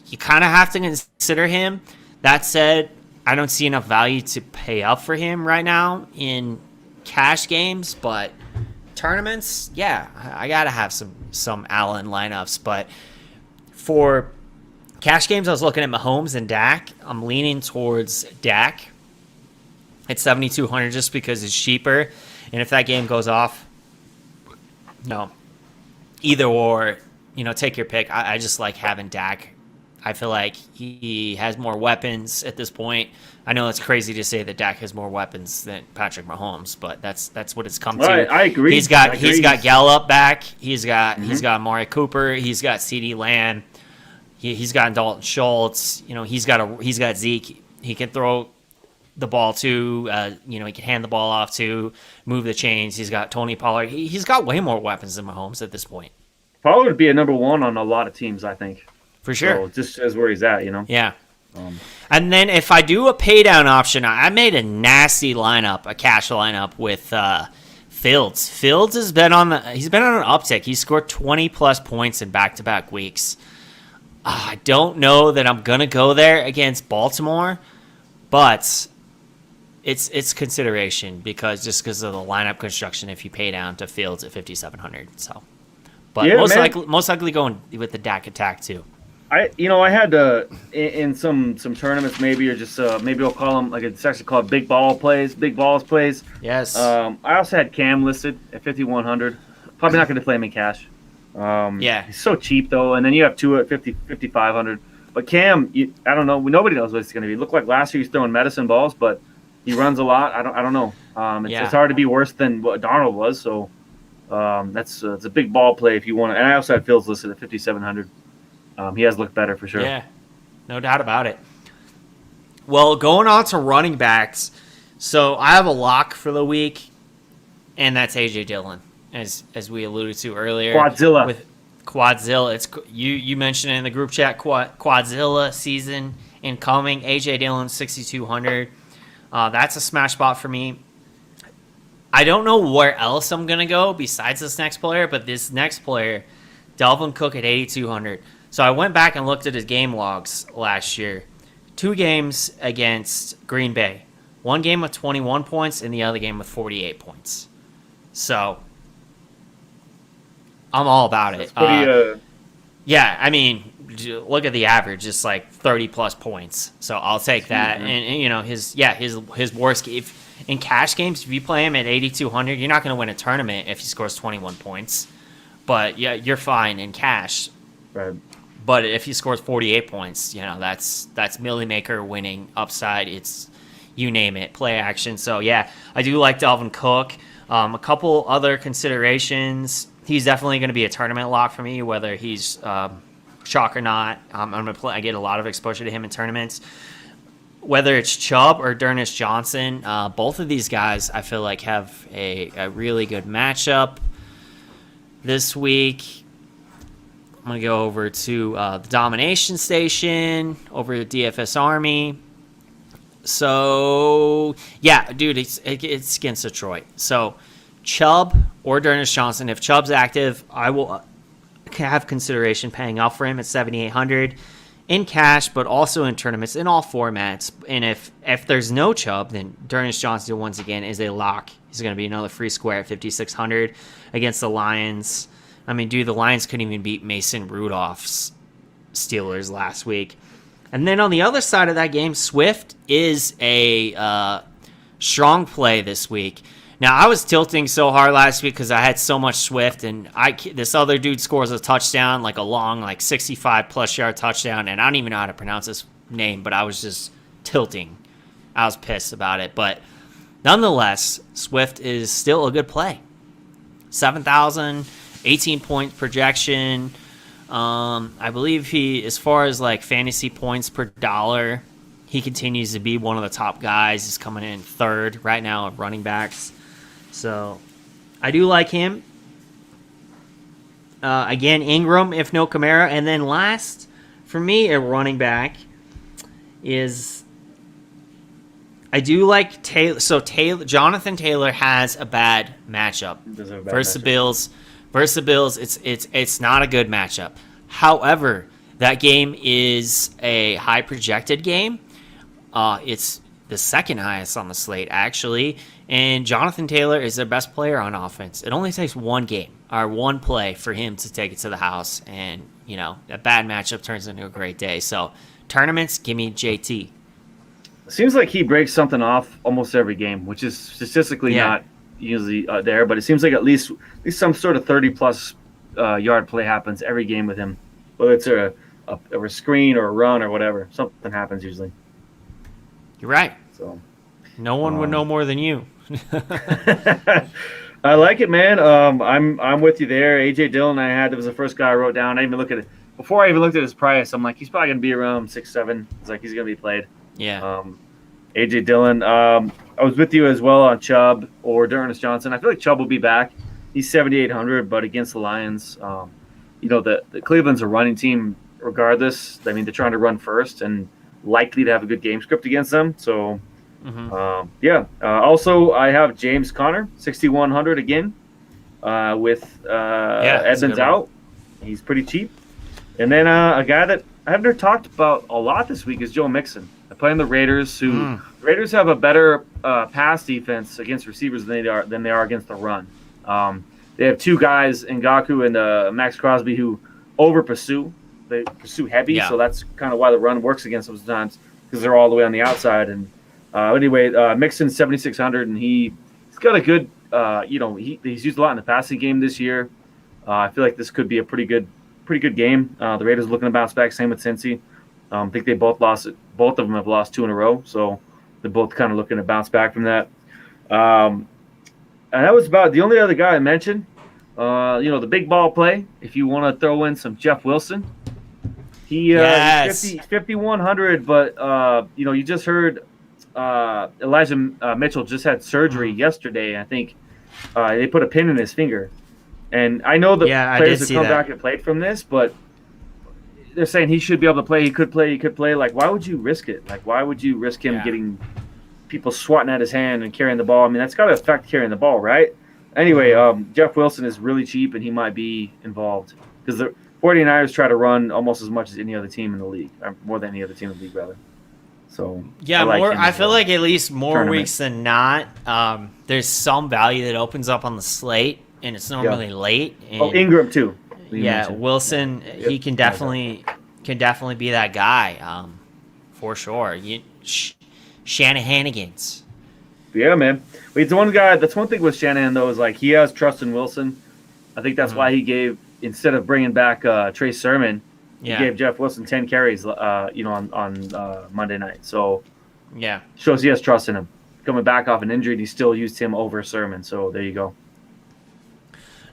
you kind of have to consider him. That said, I don't see enough value to pay up for him right now in cash games, but tournaments, yeah, I got to have some Allen lineups. But for cash games, I was looking at Mahomes and Dak. I'm leaning towards Dak at 7,200 just because it's cheaper. And if that game goes off, either or, take your pick. I just like having Dak. I feel like he has more weapons at this point. I know it's crazy to say that Dak has more weapons than Patrick Mahomes, but that's what it's come to. I agree. He's got Gallup back. He's got Amari Cooper. He's got CeeDee Lamb. He's got Dalton Schultz. He's got Zeke. He can throw the ball to. He can hand the ball off to, move the chains. He's got Tony Pollard. He's got way more weapons than Mahomes at this point. Pollard would be a number one on a lot of teams, I think. For sure. So just as where he's at, Yeah. And then if I do a pay down option, I made a nasty lineup, a cash lineup with Fields. Fields has been he's been on an uptick. He scored 20 plus points in back-to-back weeks. I don't know that I'm gonna go there against Baltimore, but it's consideration because of the lineup construction. If you pay down to Fields at 5,700, but yeah, most likely going with the Dak attack too. I had in some tournaments maybe, or just maybe I'll call them, like it's actually called big balls plays. Yes. I also had Cam listed at 5,100. Probably not going to play him in cash. Yeah. He's so cheap though, and then you have two at 5,500. But Cam, I don't know. Nobody knows what it's going to be. It looked like last year he's throwing medicine balls, but he runs a lot. I don't know. It's hard to be worse than what Darnold was. So it's a big ball play if you want to. And I also had Fields listed at 5,700. He has looked better for sure. Yeah, no doubt about it. Well, going on to running backs. So I have a lock for the week, and that's A.J. Dillon, as we alluded to earlier. Quadzilla. With Quadzilla. It's you mentioned in the group chat Quadzilla season incoming. A.J. Dillon, 6,200. That's a smash spot for me. I don't know where else I'm going to go besides this next player, but this next player, Dalvin Cook at 8,200. So I went back and looked at his game logs last year. 2 games against Green Bay. 1 game with 21 points and the other game with 48 points. So I'm all about it. Pretty, yeah, I mean, look at the average. It's like 30-plus points. So I'll take that. And his worst – if in cash games, if you play him at 8,200, you're not going to win a tournament if he scores 21 points. But, yeah, you're fine in cash. Right. But if he scores 48 points, that's Millie Maker winning upside. It's you name it, play action. So, yeah, I do like Dalvin Cook. A couple other considerations. He's definitely going to be a tournament lock for me, whether he's chalk or not. I'm going to play. I get a lot of exposure to him in tournaments. Whether it's Chubb or D'Ernest Johnson, both of these guys I feel like have a really good matchup this week. I'm going to go over to the Domination Station, over to DFS Army. So, yeah, dude, it's against Detroit. So, Chubb or D'Ernest Johnson, if Chubb's active, I will have consideration paying up for him at 7,800 in cash, but also in tournaments in all formats. And if there's no Chubb, then D'Ernest Johnson, once again, is a lock. He's going to be another free square at 5,600 against the Lions. I mean, dude, the Lions couldn't even beat Mason Rudolph's Steelers last week. And then on the other side of that game, Swift is a strong play this week. Now, I was tilting so hard last week because I had so much Swift, and this other dude scores a touchdown, like a long, 65-plus yard touchdown, and I don't even know how to pronounce his name, but I was just tilting. I was pissed about it. But nonetheless, Swift is still a good play. 7,000. 18-point projection. I believe as far as fantasy points per dollar, he continues to be one of the top guys. He's coming in third right now of running backs. So I do like him. Again, Ingram, if no Kamara. And then last, for me, a running back is... I do like Taylor. So Jonathan Taylor has a bad matchup versus the Bills. Versus the Bills, it's not a good matchup. However, that game is a high projected game. It's the second highest on the slate, actually. And Jonathan Taylor is their best player on offense. It only takes one game or one play for him to take it to the house. And, a bad matchup turns into a great day. So, tournaments, give me JT. Seems like he breaks something off almost every game, which is statistically not usually there. But it seems like at least some sort of 30-plus yard play happens every game with him. Whether it's a screen or a run or whatever. Something happens usually. You're right. So, no one would know more than you. I like it, man. I'm with you there. AJ Dillon, that was the first guy I wrote down. I even look at it before I even looked at his price. I'm like, he's probably gonna be around 6-7. It's like he's gonna be played. Yeah. AJ Dillon. I was with you as well on Chubb or D'Ernest Johnson. I feel like Chubb will be back. He's 7,800, but against the Lions, the Cleveland's a running team regardless. I mean, they're trying to run first and likely to have a good game script against them. So. Also, I have James Conner, 6,100 again, with Edmonds out. He's pretty cheap. And then a guy that I haven't talked about a lot this week is Joe Mixon. I play on the Raiders, the Raiders have a better pass defense against receivers than they are against the run. They have two guys, Ngaku and Max Crosby, who over pursue. They pursue heavy, so that's kind of why the run works against them sometimes because they're all the way on the outside. And Mixon 7,600, and he's got a good, he's used a lot in the passing game this year. I feel like this could be a pretty good game. The Raiders looking to bounce back. Same with Cincy. I think they both lost it. Both of them have lost 2 in a row, so they're both kind of looking to bounce back from that. And that was about the only other guy I mentioned. The big ball play. If you want to throw in some Jeff Wilson, he's 5,100, but you just heard. Elijah Mitchell just had surgery yesterday. I think they put a pin in his finger, and I know the players have come back and played from this, but they're saying he should be able to play. He could play. Like, why would you risk it? Like, why would you risk him getting people swatting at his hand and carrying the ball? I mean, that's got to affect carrying the ball, right? Anyway, Jeff Wilson is really cheap, and he might be involved because the 49ers try to run almost as much as any other team in the league, or more than any other team in the league, rather. So I feel like at least more weeks than not, there's some value that opens up on the slate, and it's normally late. And, Ingram too. Wilson, he can definitely be that guy, for sure. Shanahanigans. Yeah, man. He's the one guy. That's one thing with Shanahan though, is like he has trust in Wilson. I think that's why he gave, instead of bringing back Trey Sermon. He gave Jeff Wilson 10 carries, on Monday night. So, shows he has trust in him. Coming back off an injury, he still used him over Sermon. So there you go.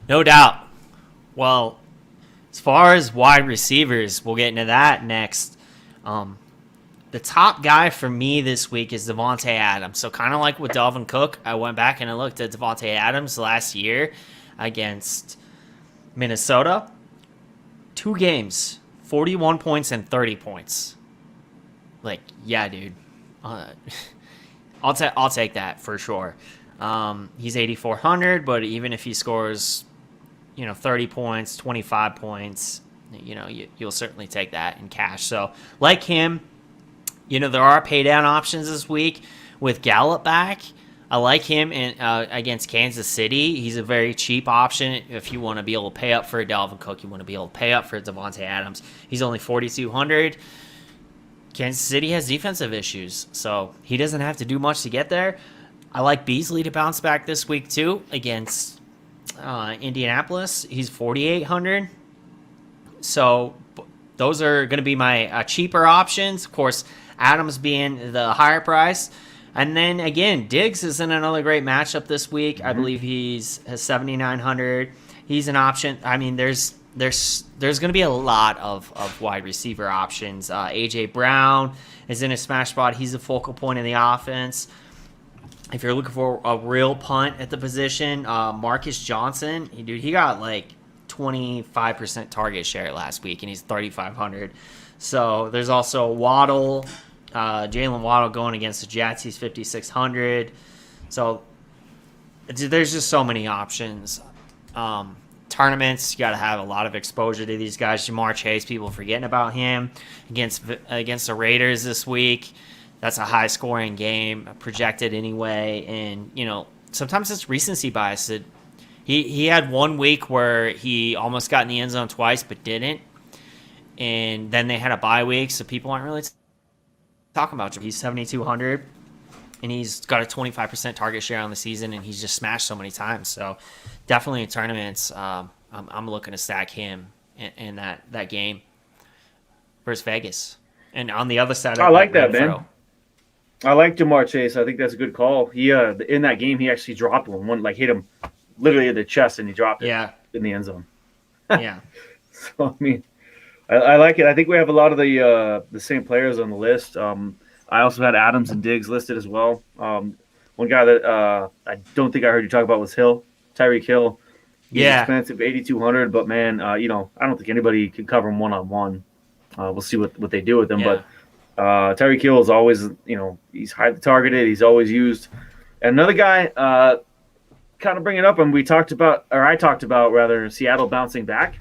No doubt. Well, as far as wide receivers, we'll get into that next. The top guy for me this week is Devontae Adams. So kind of like with Dalvin Cook, I went back and I looked at Devontae Adams last year against Minnesota. 2 games. 41 points and 30 points. Like, yeah, dude. I'll take that for sure. He's 8,400, but even if he scores, 30 points, 25 points, you'll certainly take that in cash. So, like him, there are pay down options this week with Gallup back. I like him against Kansas City. He's a very cheap option. If you want to be able to pay up for a Dalvin Cook, you want to be able to pay up for Devontae Adams. He's only 4,200. Kansas City has defensive issues, so he doesn't have to do much to get there. I like Beasley to bounce back this week too against Indianapolis. He's 4,800. So those are going to be my cheaper options. Of course, Adams being the higher price. And then, again, Diggs is in another great matchup this week. I believe has 7,900. He's an option. I mean, there's there's going to be a lot of wide receiver options. A.J. Brown is in a smash spot. He's the focal point of the offense. If you're looking for a real punt at the position, Marcus Johnson, he got like 25% target share last week, and he's 3,500. So there's also Waddle, Jalen Waddle going against the Jets. He's 5,600. So there's just so many options. Tournaments, you got to have a lot of exposure to these guys. Jamar Chase, people forgetting about him against the Raiders this week. That's a high-scoring game, projected anyway. And, sometimes it's recency bias. He had 1 week where he almost got in the end zone twice but didn't. And then they had a bye week, so people aren't really talking about him. He's 7,200, and he's got a 25% target share on the season, and he's just smashed so many times. So definitely in tournaments, I'm looking to stack him in that game versus Vegas. And on the other side, I like that, man. I like Jamar Chase. I think that's a good call. He in that game, he actually dropped one, like hit him literally in the chest, and he dropped it in the end zone. Yeah. So I mean, I like it. I think we have a lot of the same players on the list. I also had Adams and Diggs listed as well. One guy that I don't think I heard you talk about was Hill, Tyreek Hill. He's expensive, 8,200, but man, I don't think anybody can cover him one-on-one. We'll see what they do with him, but Tyreek Hill is always, he's highly targeted. He's always used. And another guy, kind of bringing up, and I talked about rather Seattle bouncing back.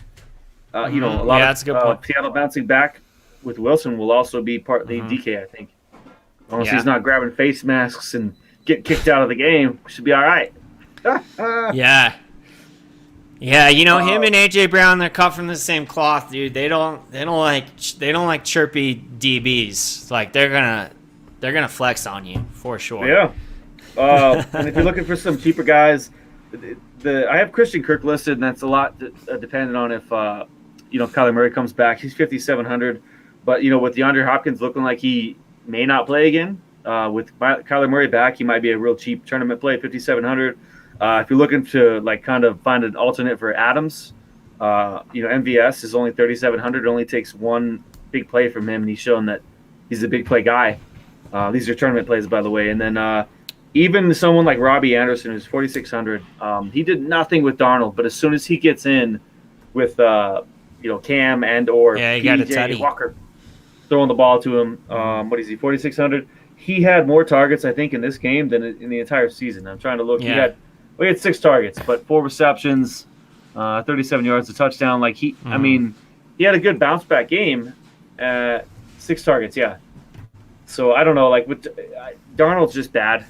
A lot that's a good point. Seattle bouncing back with Wilson will also be partly DK, I think. As long as he's not grabbing face masks and get kicked out of the game, should be all right. Yeah, him and AJ Brown, they're cut from the same cloth, dude. They don't like chirpy DBs. Like they're gonna flex on you for sure. Yeah. And if you're looking for some cheaper guys, I have Christian Kirk listed, and that's a lot dependent on if Kyler Murray comes back. He's 5,700, but with DeAndre Hopkins looking like he may not play again, with Kyler Murray back, he might be a real cheap tournament play, 5,700. If you're looking to kind of find an alternate for Adams, MVS is only 3,700. It only takes one big play from him, and he's shown that he's a big play guy. These are tournament plays, by the way. And then even someone like Robbie Anderson, who's 4,600, he did nothing with Darnold, but as soon as he gets in with Cam and or PJ Walker throwing the ball to him, what is he, 4,600? He had more targets, I think, in this game than in the entire season. I'm trying to look. Yeah. He had 6 targets, but 4 receptions, 37 yards, a touchdown. I mean, he had a good bounce back game. 6 targets, yeah. So I don't know, Darnold's just bad.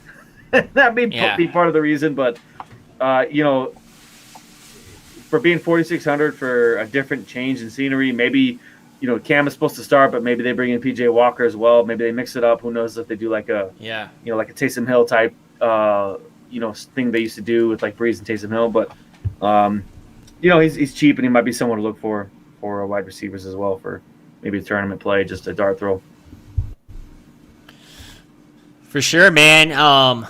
That may be part of the reason, but for being 4,600 for a different change in scenery, maybe Cam is supposed to start, but maybe they bring in PJ Walker as well. Maybe they mix it up. Who knows if they do like a Taysom Hill type thing they used to do with Breeze and Taysom Hill, but he's cheap, and he might be someone to look for wide receivers as well for maybe a tournament play, just a dart throw. For sure, man.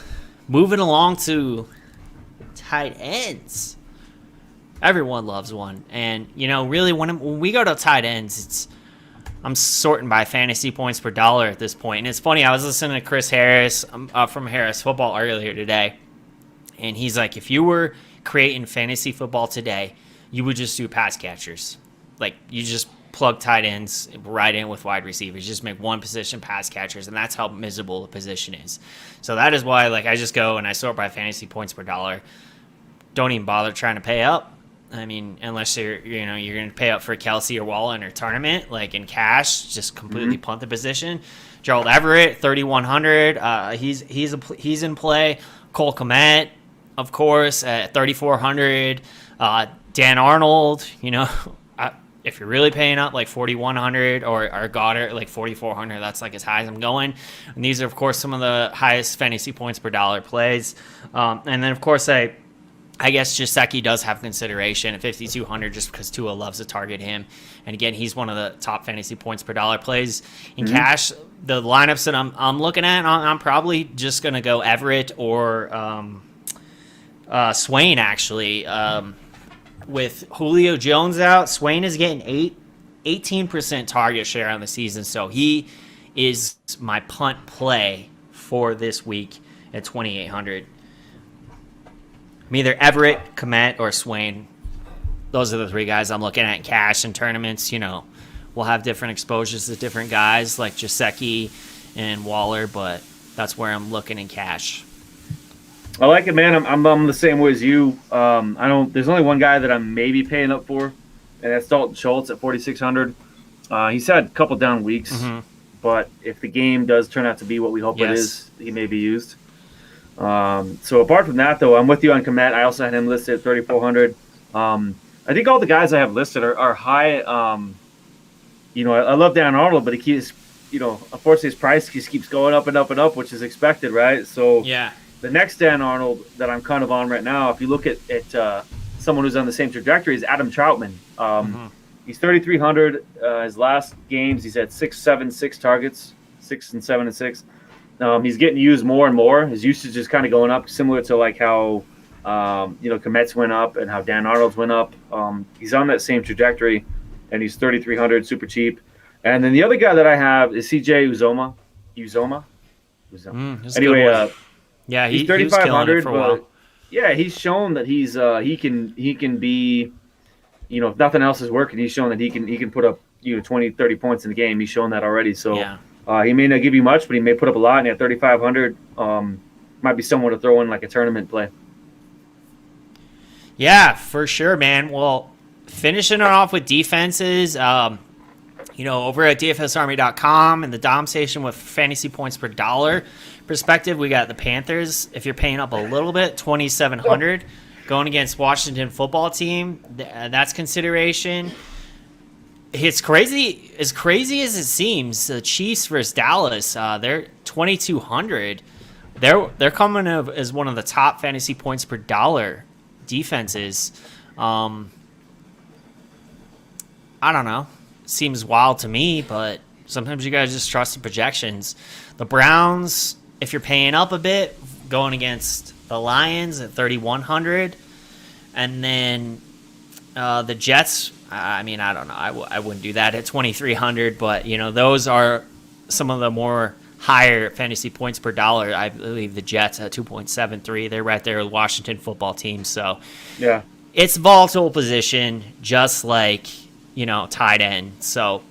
Moving along to tight ends. Everyone loves one, and really when we go to tight ends, I'm sorting by fantasy points per dollar at this point. And it's funny, I was listening to Chris Harris from Harris Football earlier today, and he's like, if you were creating fantasy football today, you would just do pass catchers. You just plug tight ends right in with wide receivers. Just make one position pass catchers, and that's how miserable the position is. So that is why I just go and I sort by fantasy points per dollar. Don't even bother trying to pay up. I mean, unless you're going to pay up for Kelsey or Waller in a tournament, in cash, just completely punt the position. Gerald Everett, 3,100. He's in play. Cole Kmet, of course, at 3,400. Dan Arnold, if you're really paying up 4,100 or Goddard 4,400, that's as high as I'm going. And these are, of course, some of the highest fantasy points per dollar plays. And then, of course, I guess Gesicki does have consideration at 5,200 just because Tua loves to target him. And again, he's one of the top fantasy points per dollar plays in cash. The lineups that I'm looking at, I'm probably just going to go Everett or Swain, actually. with Julio Jones out, Swain is getting 18% target share on the season, so he is my punt play for this week at 2,800. I'm either Everett, Komet, or Swain. Those are the three guys I'm looking at in cash and tournaments. We'll have different exposures to different guys like Gesicki and Waller, but that's where I'm looking in cash. I like it, man. I'm the same way as you. There's only one guy that I'm maybe paying up for, and that's Dalton Schultz at 4,600. He's had a couple down weeks, but if the game does turn out to be what we hope it is, he may be used. So apart from that, though, I'm with you on Komet. I also had him listed at 3,400. I think all the guys I have listed are high. I love Dan Arnold, but he keeps, unfortunately his price just keeps going up and up and up, which is expected, right? So the next Dan Arnold that I'm kind of on right now, if you look at someone who's on the same trajectory, is Adam Troutman. He's 3,300. His last games, he's had 6 targets, 6 and 7 and 6. He's getting used more and more. His usage is kind of going up, similar to like how Komet's went up and how Dan Arnold's went up. He's on that same trajectory, and he's 3,300, super cheap. And then the other guy that I have is CJ Uzoma. Anyway, he's 3,500. But yeah, he's shown that he can be, if nothing else is working, he's shown that he can put up 20, 30 points in the game. He's shown that already. So he may not give you much, but he may put up a lot. And at 3,500, might be someone to throw in like a tournament play. Yeah, for sure, man. Well, finishing it off with defenses, over at DFSArmy.com and the Dom station with fantasy points per dollar perspective, we got the Panthers. If you're paying up a little bit, 2,700, going against Washington football team, that's consideration. It's crazy. As crazy as it seems, the Chiefs versus Dallas, they're 2,200. They're coming up as one of the top fantasy points per dollar defenses. I don't know. Seems wild to me, but sometimes you guys just trust the projections. The Browns, if you're paying up a bit, going against the Lions at 3,100. And then the Jets, I don't know. I wouldn't do that at 2,300, but, those are some of the more higher fantasy points per dollar. I believe the Jets at 2.73. They're right there with Washington football team. So, yeah, it's volatile position, just like, tight end. So,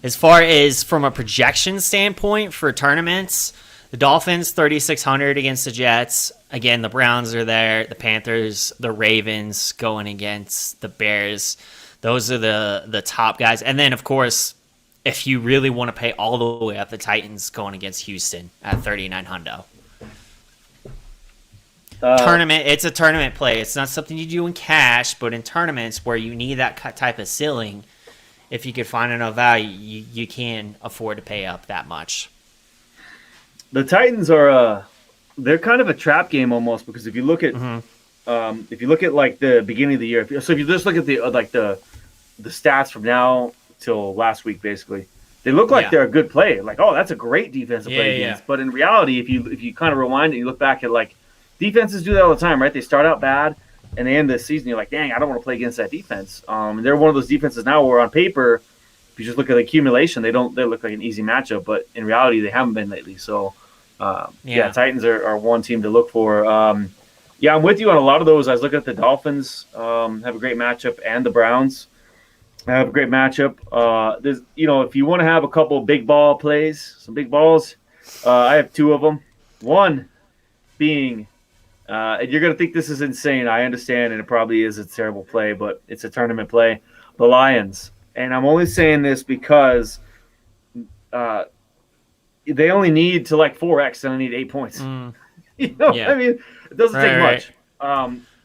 as far as from a projection standpoint for tournaments, the Dolphins 3,600 against the Jets. Again, the Browns are there. The Panthers, the Ravens going against the Bears. Those are the top guys. And then, of course, if you really want to pay all the way up, the Titans going against Houston at 3,900. Tournament. It's a tournament play. It's not something you do in cash, but in tournaments where you need that type of ceiling, if you could find enough value, you can afford to pay up that much. The Titans are they're kind of a trap game almost, because if you look at like the beginning of the year, if you just look at the stats from now till last week, basically, they look like they're a good play. Like, oh, that's a great defensive play against. But in reality, if you kind of rewind and you look back at like defenses do that all the time, right? They start out bad and they end the season. You're like, dang, I don't want to play against that defense. They're one of those defenses now where on paper, if you just look at the accumulation, they look like an easy matchup, but in reality, they haven't been lately. So, Titans are one team to look for. I'm with you on a lot of those. I was looking at the Dolphins, have a great matchup, and the Browns have a great matchup. There's, if you want to have a couple of big ball plays, some big balls, I have two of them. One being, and you're going to think this is insane. I understand, and it probably is a terrible play, but it's a tournament play. The Lions. And I'm only saying this because they only need to like 4x and I need 8 points. I mean, it doesn't take much.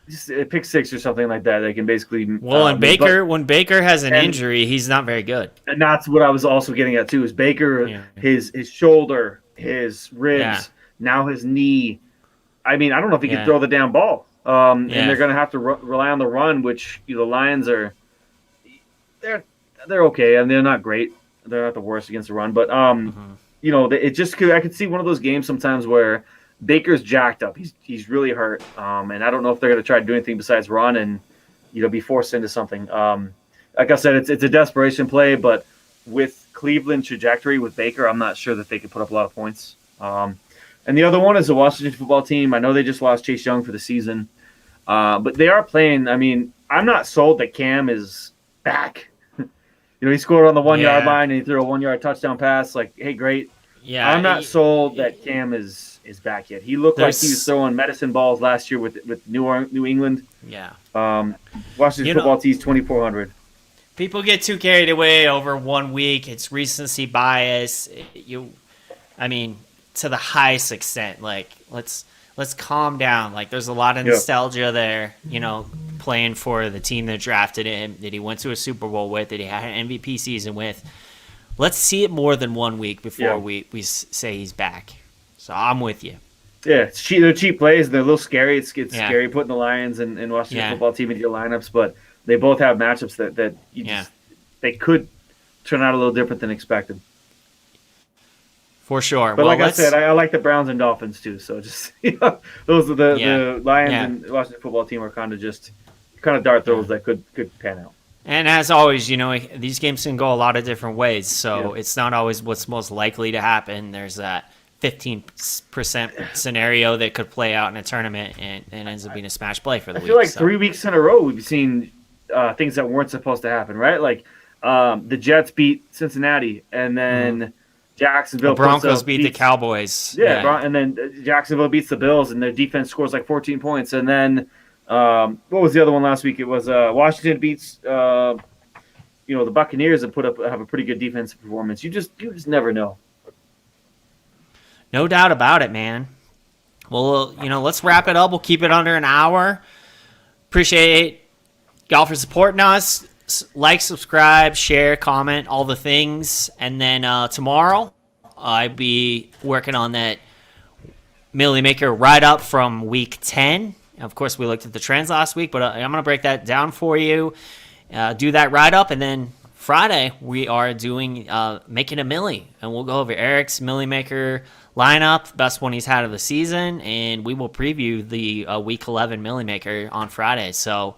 Just a pick six or something like that. They can basically. Well, and when Baker has an injury, he's not very good. And that's what I was also getting at too. Is Baker his shoulder, his ribs, now his knee. I mean, I don't know if he can throw the damn ball. And they're going to have to rely on the run, which the Lions are. They're okay, and they're not great. They're not the worst against the run, but it just could. I could see one of those games sometimes where Baker's jacked up. He's really hurt, and I don't know if they're going to try to do anything besides run. And be forced into something. Like I said, it's a desperation play, but with Cleveland's trajectory with Baker, I'm not sure that they could put up a lot of points. And the other one is the Washington football team. I know they just lost Chase Young for the season, but they are playing. I mean, I'm not sold that Cam is back. He scored on the 1 yard line and he threw a 1 yard touchdown pass. Like, hey, great. Yeah, I'm not sold that Cam is back yet. He looked like he was throwing medicine balls last year with New England. Yeah. Washington football team's 2,400. People get too carried away over 1 week. It's recency bias. To the highest extent. Like, let's calm down. Like, there's a lot of nostalgia there. Playing for the team that drafted him, that he went to a Super Bowl with, that he had an MVP season with. Let's see it more than 1 week before we say he's back. So I'm with you. Yeah, it's cheap. They're cheap plays. They're a little scary. It's scary putting the Lions and Washington football team into your lineups, but they both have matchups that they could turn out a little different than expected. For sure. But I said, I like the Browns and Dolphins too. So just those are the Lions and Washington football team are kind of dart throws that could pan out. And as always, these games can go a lot of different ways. So it's not always what's most likely to happen. There's that 15% scenario that could play out in a tournament and ends up being a smash play for the week. I feel like 3 weeks in a row we've seen things that weren't supposed to happen, right? Like the Jets beat Cincinnati, and then Jacksonville. The Broncos beat the Cowboys. Yeah, and then Jacksonville beats the Bills, and their defense scores like 14 points. And then what was the other one last week? It was Washington beats the Buccaneers and have a pretty good defensive performance. You just never know. No doubt about it, man. Well, let's wrap it up. We'll keep it under an hour. Appreciate y'all for supporting us. Like, subscribe, share, comment, all the things. And then tomorrow, I'll be working on that Millie Maker write-up from Week 10. Of course, we looked at the trends last week, but I'm going to break that down for you, do that write-up, and then Friday, we are doing Making a Millie, and we'll go over Eric's Millie Maker lineup, best one he's had of the season, and we will preview the Week 11 Millie Maker on Friday. So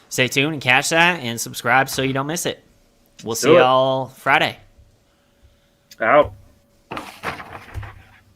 stay tuned and catch that and subscribe so you don't miss it. We'll see y'all Friday. Out.